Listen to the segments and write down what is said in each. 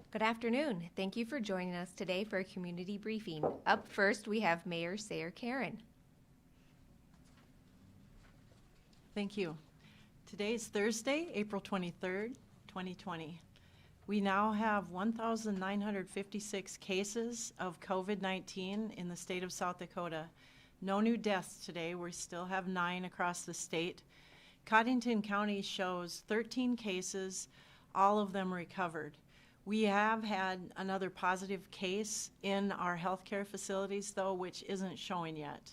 Good afternoon. Thank you for joining us today for a community briefing. Up first, we have Mayor Sayer Karen. Thank you. Today is Thursday, April 23rd, 2020. We now have 1,956 cases of COVID-19 in the state of South Dakota. No new deaths today. We still have 9 across the state. Cottington County shows 13 cases, all of them recovered. We have had another positive case in our healthcare facilities, though, which isn't showing yet.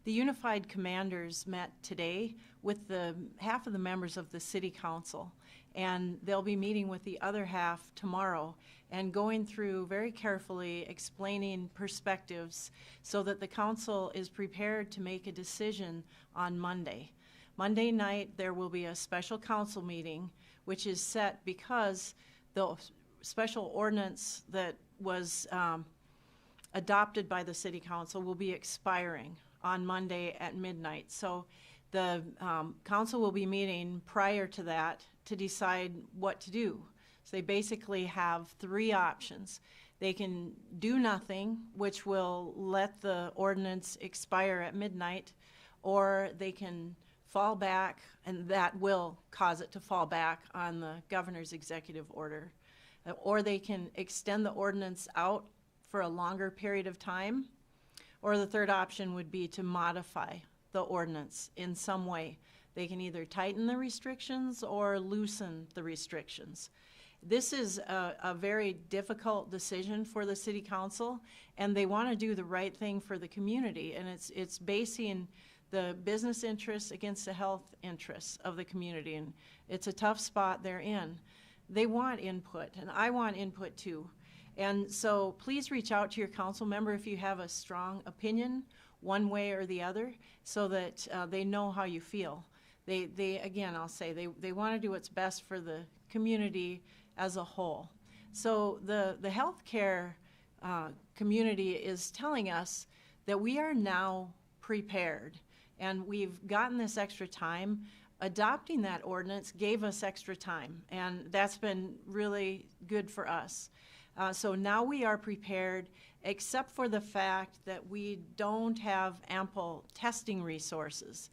The Unified Commanders met today with half of the members of the City Council, and they'll be meeting with the other half tomorrow and going through very carefully explaining perspectives so that the council is prepared to make a decision on Monday. Monday night there will be a special council meeting which is set because the special ordinance that was adopted by the City Council will be expiring on Monday at midnight. So the council will be meeting prior to that to decide what to do. So they basically have 3 options. They can do nothing, which will let the ordinance expire at midnight, or they can fall back, and that will cause it to fall back on the governor's executive order. Or they can extend the ordinance out for a longer period of time, or the third option would be to modify the ordinance in some way. They can either tighten the restrictions or loosen the restrictions. This is a very difficult decision for the City Council, and they want to do the right thing for the community, and it's basing the business interests against the health interests of the community, and it's a tough spot they're in. They want input, and I want input too. And so please reach out to your council member if you have a strong opinion one way or the other so that they know how you feel. They again, I'll say, they want to do what's best for the community as a whole. So the healthcare community is telling us that we are now prepared, and we've gotten this extra time. Adopting that ordinance gave us extra time, and that's been really good for us. So now we are prepared, except for the fact that we don't have ample testing resources.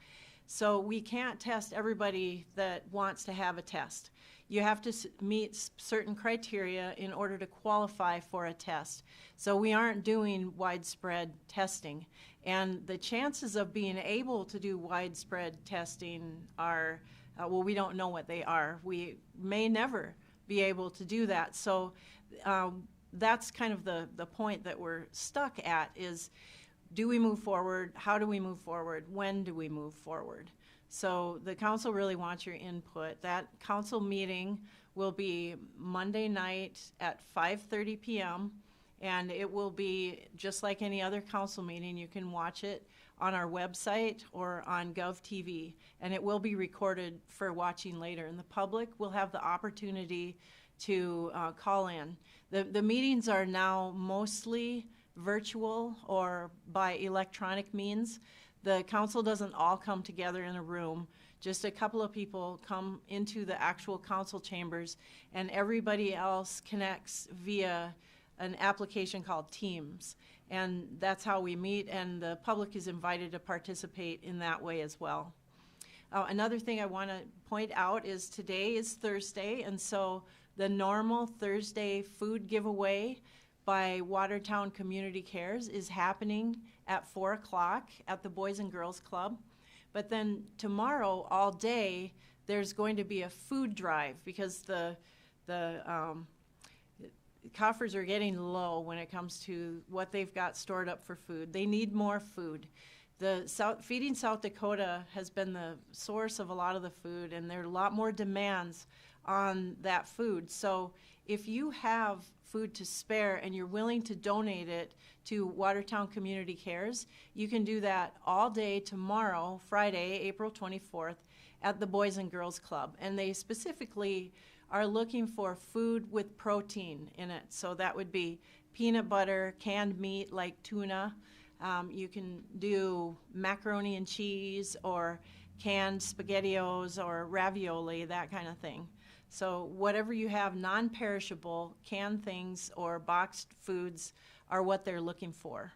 So we can't test everybody that wants to have a test. You have to meet certain criteria in order to qualify for a test. So we aren't doing widespread testing. And the chances of being able to do widespread testing are, well, we don't know what they are. We may never be able to do that. So that's kind of the point that we're stuck at is, do we move forward? How do we move forward? When do we move forward? So the council really wants your input. That council meeting will be Monday night at 5:30 p.m. and it will be just like any other council meeting. You can watch it on our website or on GovTV, and it will be recorded for watching later. And the public will have the opportunity to call in. The meetings are now mostly virtual or by electronic means. The council doesn't all come together in a room. Just a couple of people come into the actual council chambers, and everybody else connects via an application called Teams. And that's how we meet, and the public is invited to participate in that way as well. Another thing I want to point out is today is Thursday, and so the normal Thursday food giveaway by Watertown Community Cares is happening at 4 o'clock at the Boys and Girls Club. But then tomorrow all day there's going to be a food drive because the coffers are getting low when it comes to what they've got stored up for food. They need more food. Feeding South Dakota has been the source of a lot of the food, and there are a lot more demands on that food. So if you have food to spare and you're willing to donate it to Watertown Community Cares, you can do that all day tomorrow, Friday, April 24th, at the Boys and Girls Club. And they specifically are looking for food with protein in it. So that would be peanut butter, canned meat like tuna. You can do macaroni and cheese or canned SpaghettiOs or ravioli, that kind of thing. So whatever you have, non-perishable, canned things or boxed foods are what they're looking for.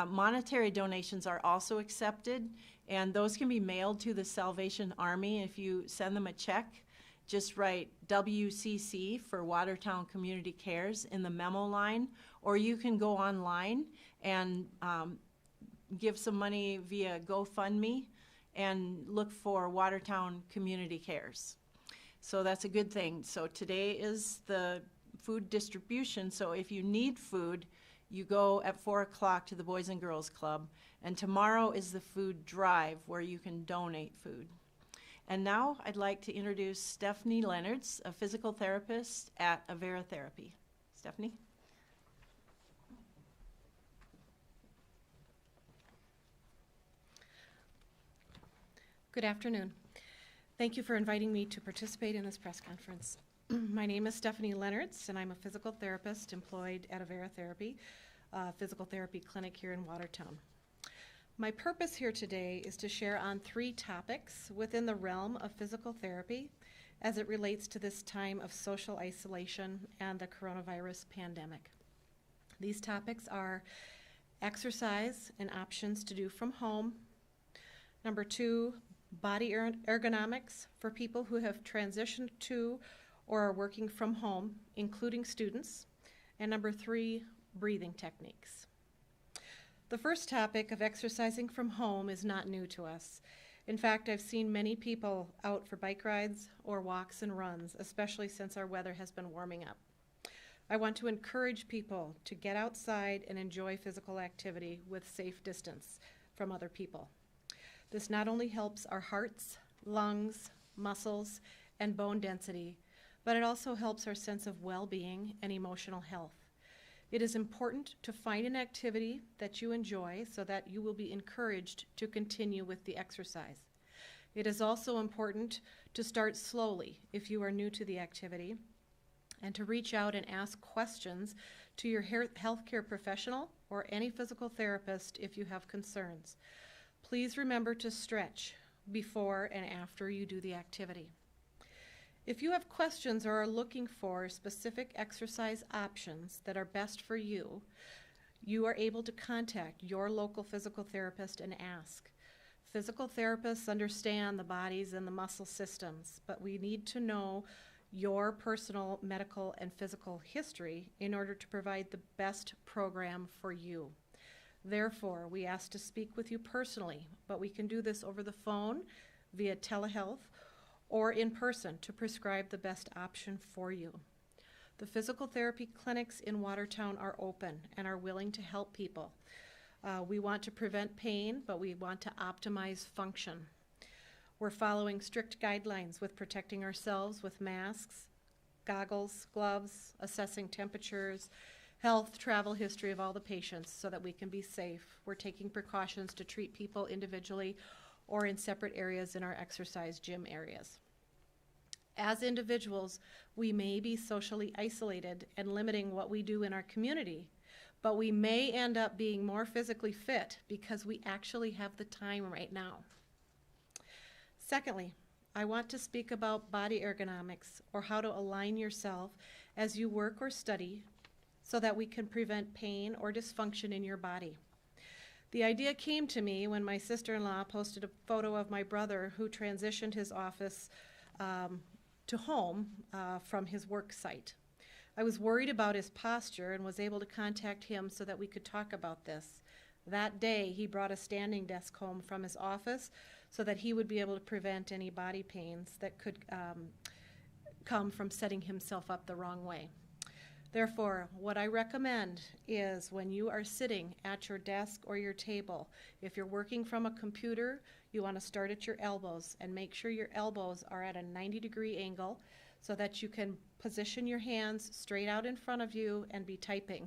Monetary donations are also accepted, and those can be mailed to the Salvation Army. If you send them a check, just write WCC for Watertown Community Cares in the memo line, or you can go online and give some money via GoFundMe and look for Watertown Community Cares. So that's a good thing. So today is the food distribution, so if you need food, you go at 4 o'clock to the Boys and Girls Club, and tomorrow is the food drive where you can donate food. And now I'd like to introduce Stephanie Leonards, a physical therapist at Avera Therapy. Stephanie? Good afternoon. Thank you for inviting me to participate in this press conference. My name is Stephanie Leonards, and I'm a physical therapist employed at Avera Therapy, a physical therapy clinic here in Watertown. My purpose here today is to share on 3 topics within the realm of physical therapy as it relates to this time of social isolation and the coronavirus pandemic. These topics are exercise and options to do from home. Number 2, body ergonomics for people who have transitioned to or are working from home, including students. And number 3, breathing techniques. The first topic of exercising from home is not new to us. In fact, I've seen many people out for bike rides or walks and runs, especially since our weather has been warming up. I want to encourage people to get outside and enjoy physical activity with safe distance from other people. This not only helps our hearts, lungs, muscles, and bone density, but it also helps our sense of well-being and emotional health. It is important to find an activity that you enjoy so that you will be encouraged to continue with the exercise. It is also important to start slowly if you are new to the activity, and to reach out and ask questions to your healthcare professional or any physical therapist if you have concerns. Please remember to stretch before and after you do the activity. If you have questions or are looking for specific exercise options that are best for you, you are able to contact your local physical therapist and ask. Physical therapists understand the bodies and the muscle systems, but we need to know your personal medical and physical history in order to provide the best program for you. Therefore, we ask to speak with you personally, but we can do this over the phone, via telehealth, or in person to prescribe the best option for you. The physical therapy clinics in Watertown are open and are willing to help people. We want to prevent pain, but we want to optimize function. We're following strict guidelines with protecting ourselves with masks, goggles, gloves, assessing temperatures, health, travel history of all the patients so that we can be safe. We're taking precautions to treat people individually or in separate areas in our exercise gym areas. As individuals, we may be socially isolated and limiting what we do in our community, but we may end up being more physically fit because we actually have the time right now. Secondly, I want to speak about body ergonomics, or how to align yourself as you work or study so that we can prevent pain or dysfunction in your body. The idea came to me when my sister-in-law posted a photo of my brother who transitioned his office to home from his work site. I was worried about his posture and was able to contact him so that we could talk about this. That day, he brought a standing desk home from his office so that he would be able to prevent any body pains that could come from setting himself up the wrong way. Therefore, what I recommend is when you are sitting at your desk or your table, if you're working from a computer, you want to start at your elbows and make sure your elbows are at a 90-degree angle so that you can position your hands straight out in front of you and be typing.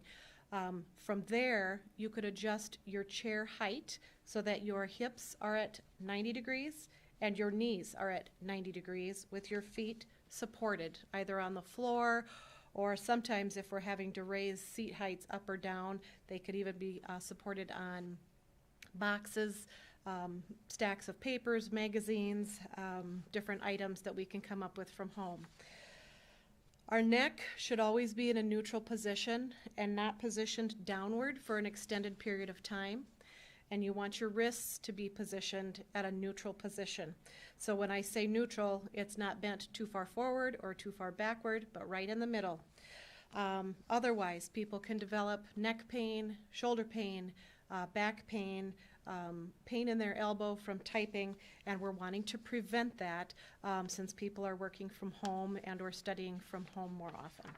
From there, you could adjust your chair height so that your hips are at 90 degrees and your knees are at 90 degrees with your feet supported either on the floor, or sometimes if we're having to raise seat heights up or down, they could even be supported on boxes, stacks of papers, magazines, different items that we can come up with from home. Our neck should always be in a neutral position and not positioned downward for an extended period of time. And you want your wrists to be positioned at a neutral position. So when I say neutral, it's not bent too far forward or too far backward, but right in the middle. Otherwise, people can develop neck pain, shoulder pain, back pain, pain in their elbow from typing, and we're wanting to prevent that since people are working from home and or studying from home more often.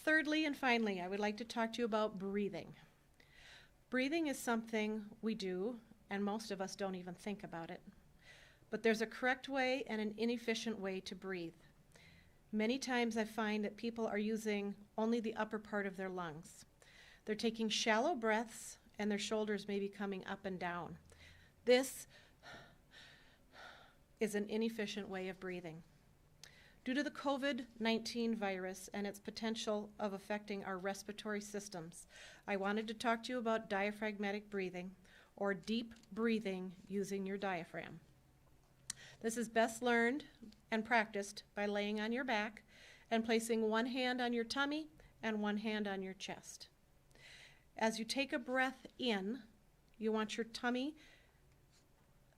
Thirdly and finally, I would like to talk to you about breathing. Breathing is something we do, and most of us don't even think about it. But there's a correct way and an inefficient way to breathe. Many times I find that people are using only the upper part of their lungs. They're taking shallow breaths and their shoulders may be coming up and down. This is an inefficient way of breathing. Due to the COVID-19 virus and its potential of affecting our respiratory systems, I wanted to talk to you about diaphragmatic breathing, or deep breathing using your diaphragm. This is best learned and practiced by laying on your back and placing one hand on your tummy and one hand on your chest. As you take a breath in, you want your tummy,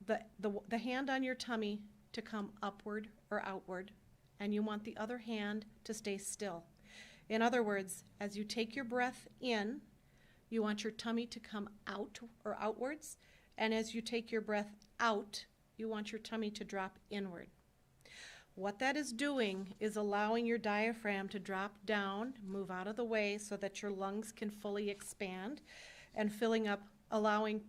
the hand on your tummy to come upward or outward, and you want the other hand to stay still. In other words, as you take your breath in, you want your tummy to come out or outwards, and as you take your breath out, you want your tummy to drop inward. What that is doing is allowing your diaphragm to drop down, move out of the way so that your lungs can fully expand, and allowing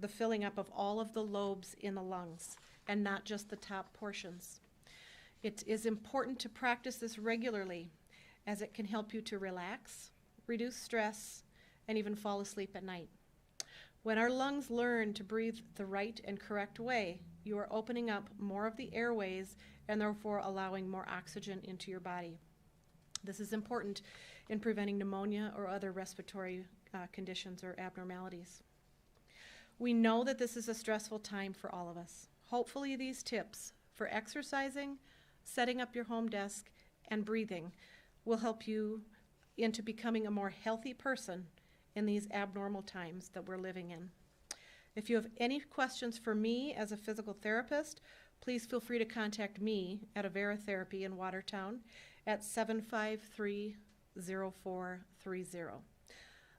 the filling up of all of the lobes in the lungs and not just the top portions. It is important to practice this regularly as it can help you to relax, reduce stress, and even fall asleep at night. When our lungs learn to breathe the right and correct way, you are opening up more of the airways and therefore allowing more oxygen into your body. This is important in preventing pneumonia or other respiratory conditions or abnormalities. We know that this is a stressful time for all of us. Hopefully these tips for exercising, setting up your home desk, and breathing will help you into becoming a more healthy person in these abnormal times that we're living in. If you have any questions for me as a physical therapist, please feel free to contact me at Avera Therapy in Watertown at 753-0430.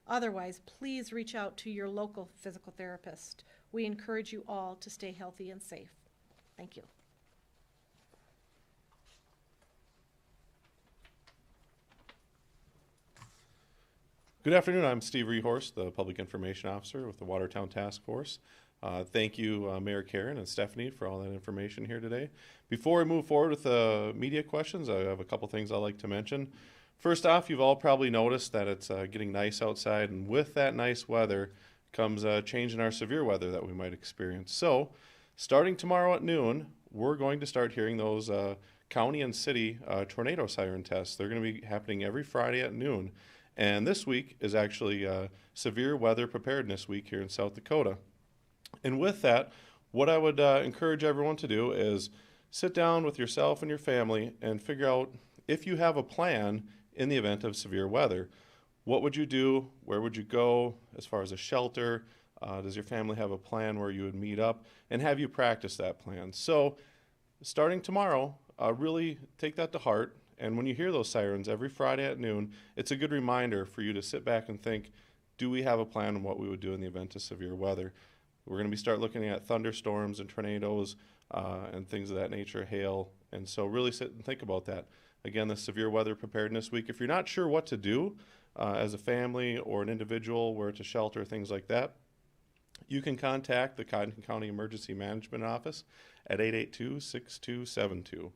Otherwise, please reach out to your local physical therapist. We encourage you all to stay healthy and safe. Thank you. Good afternoon. I'm Steve Rehorst, the Public Information Officer with the Watertown Task Force. Thank you, Mayor Karen and Stephanie, for all that information here today. Before we move forward with the media questions, I have a couple things I'd like to mention. First off, you've all probably noticed that it's getting nice outside, and with that nice weather comes a change in our severe weather that we might experience. So, starting tomorrow at noon, we're going to start hearing those county and city tornado siren tests. They're going to be happening every Friday at noon. And this week is actually Severe Weather Preparedness Week here in South Dakota. And with that, what I would encourage everyone to do is sit down with yourself and your family and figure out if you have a plan in the event of severe weather. What would you do? Where would you go as far as a shelter? Does your family have a plan where you would meet up? And have you practiced that plan? So starting tomorrow, really take that to heart. And when you hear those sirens every Friday at noon, it's a good reminder for you to sit back and think, do we have a plan on what we would do in the event of severe weather? We're going to start looking at thunderstorms and tornadoes and things of that nature, hail. And so really sit and think about that. Again, the Severe Weather Preparedness Week. If you're not sure what to do as a family or an individual, where to shelter, things like that, you can contact the Cottington County Emergency Management Office at 882-6272.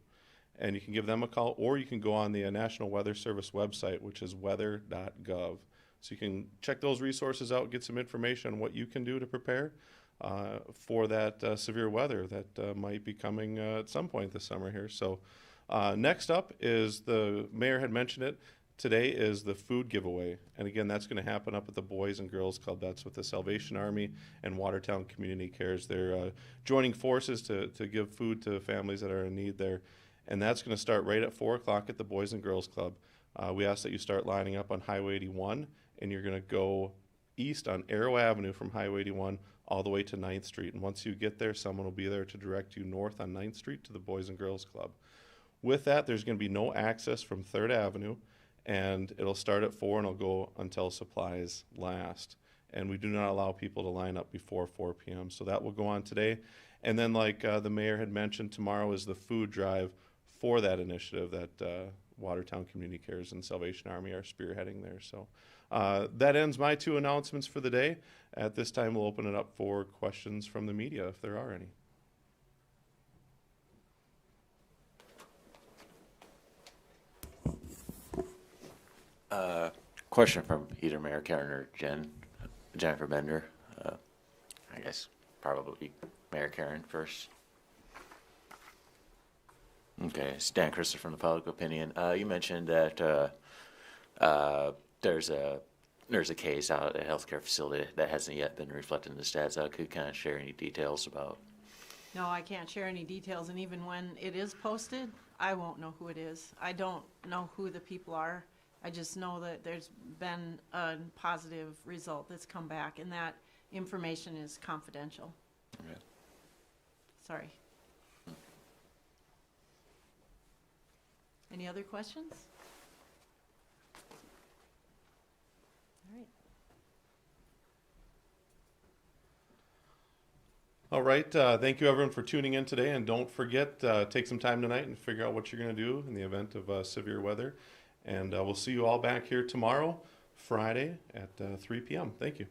And you can give them a call, or you can go on the National Weather Service website, which is weather.gov. So you can check those resources out, get some information on what you can do to prepare for that severe weather that might be coming at some point this summer here. So next up is, the mayor had mentioned it, today is the food giveaway. And again, that's going to happen up at the Boys and Girls Club. That's with the Salvation Army and Watertown Community Cares. They're joining forces to give food to families that are in need there. and that's going to start right at 4 o'clock at the Boys and Girls Club. We ask that you start lining up on Highway 81, and you're going to go east on Arrow Avenue from Highway 81 all the way to 9th Street. And once you get there, someone will be there to direct you north on 9th Street to the Boys and Girls Club. With that, there's going to be no access from 3rd Avenue, and it'll start at 4 and it'll go until supplies last. And we do not allow people to line up before 4 p.m. So that will go on today. And then like the mayor had mentioned, tomorrow is the food drive for that initiative that Watertown Community Cares and Salvation Army are spearheading there. So that ends my 2 announcements for the day. At this time, we'll open it up for questions from the media if there are any. Question from either Mayor Karen or Jennifer Bender. I guess probably Mayor Karen first. Okay, it's Dan Christopher from the Public Opinion. You mentioned that there's a case out at a healthcare facility that hasn't yet been reflected in the stats. Could you kind of share any details about? No, I can't share any details, and even when it is posted, I won't know who it is. I don't know who the people are. I just know that there's been a positive result that's come back, and that information is confidential. Okay. Sorry. Any other questions? All right. All right, thank you everyone for tuning in today, and don't forget, take some time tonight and figure out what you're going to do in the event of severe weather. And we'll see you all back here tomorrow, Friday at 3 p.m. Thank you.